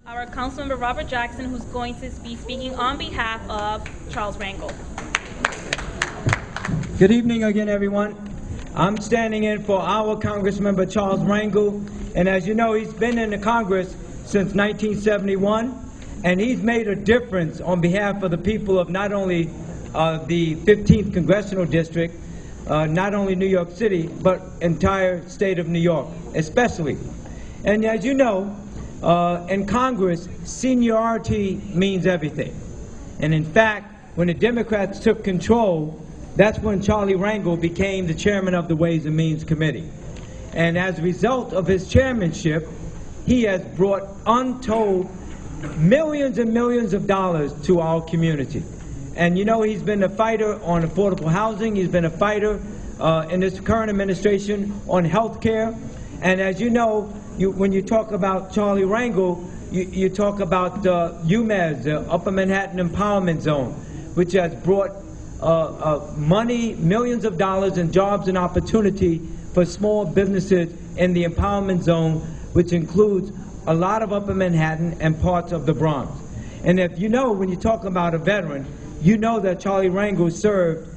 our Councilmember Robert Jackson, who's going to be speaking on behalf of Charles Rangel. Good evening again, everyone. I'm standing in for our Congressmember Charles Rangel, and as you know, he's been in the Congress since 1971, and he's made a difference on behalf of the people of not only the 15th Congressional District, not only New York City, but entire state of New York, especially. And as you know, in Congress, seniority means everything. And in fact, when the Democrats took control, that's when Charlie Rangel became the chairman of the Ways and Means Committee. And as a result of his chairmanship, he has brought untold millions and millions of dollars to our community. And you know, he's been a fighter on affordable housing. He's been a fighter in this current administration on health care. And as you know, when you talk about Charlie Rangel, you talk about UMEZ, the Upper Manhattan Empowerment Zone, which has brought money, millions of dollars in jobs and opportunity for small businesses in the empowerment zone, which includes a lot of Upper Manhattan and parts of the Bronx. And if you know, when you talk about a veteran, you know that Charlie Rangel served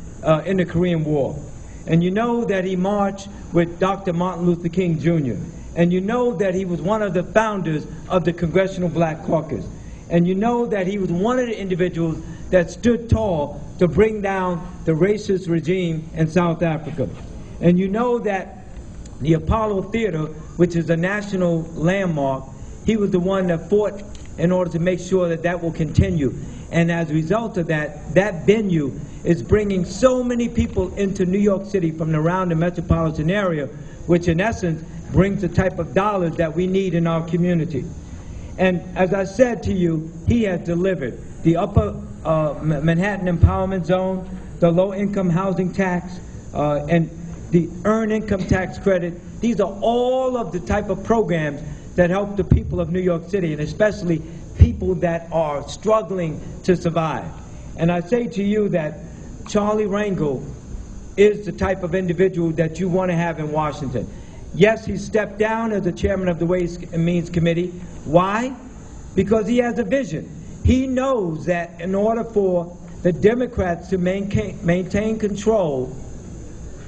in the Korean War. And you know that he marched with Dr. Martin Luther King Jr. And you know that he was one of the founders of the Congressional Black Caucus. And you know that he was one of the individuals that stood tall to bring down the racist regime in South Africa. And you know that the Apollo Theater, which is a national landmark, he was the one that fought in order to make sure that that will continue. And as a result of that, that venue is bringing so many people into New York City from around the metropolitan area, which in essence brings the type of dollars that we need in our community. And as I said to you, he has delivered the Upper Manhattan Empowerment Zone, the low-income housing tax, and the earned income tax credit. These are all of the type of programs that help the people of New York City, and especially people that are struggling to survive. And I say to you that Charlie Rangel is the type of individual that you want to have in Washington. Yes, he stepped down as the chairman of the Ways and Means Committee. Why? Because he has a vision. He knows that in order for the Democrats to maintain control,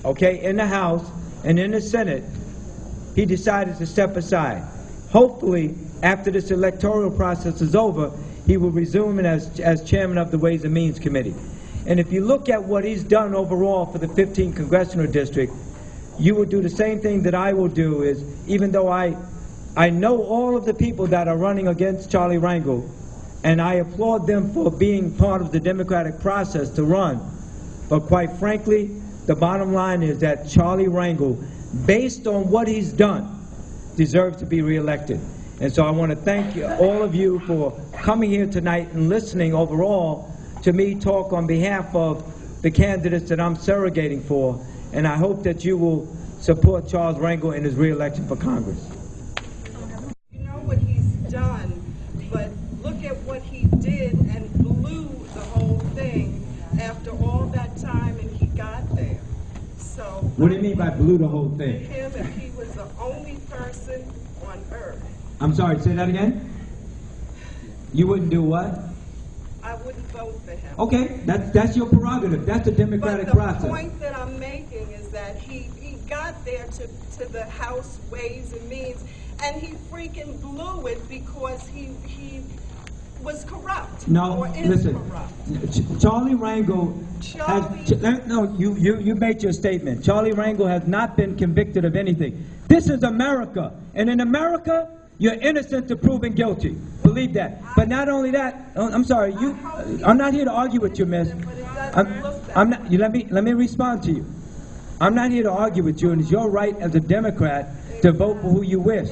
okay, in the House and in the Senate, he decided to step aside. Hopefully, after this electoral process is over, he will resume as chairman of the Ways and Means Committee. And if you look at what he's done overall for the 15th Congressional District, you will do the same thing that I will do. Is even though I know all of the people that are running against Charlie Rangel, and I applaud them for being part of the democratic process to run, but quite frankly, the bottom line is that Charlie Rangel, based on what he's done, deserves to be reelected. And so I want to thank all of you for coming here tonight and listening overall to me talk on behalf of the candidates that I'm surrogating for. And I hope that you will support Charles Rangel in his reelection for Congress. You know what he's done, but look at what he did and blew the whole thing after all that time and he got there. So what do you mean by blew the whole thing? Him, if he was the only person on earth. I'm sorry, say that again? You wouldn't do what? I wouldn't vote for him. Okay, that's your prerogative. That's the democratic process. But the point that I'm making is that he got there to the House Ways and Means, and he freaking blew it because he was corrupt. No, or is listen. Corrupt. Charlie Rangel you made your statement. Charlie Rangel has not been convicted of anything. This is America, and in America, you're innocent to proven guilty. Believe that. But not only that, I'm sorry, I'm not here to argue with you, miss. I'm not. Let me respond to you. I'm not here to argue with you, and it's your right as a Democrat to vote for who you wish.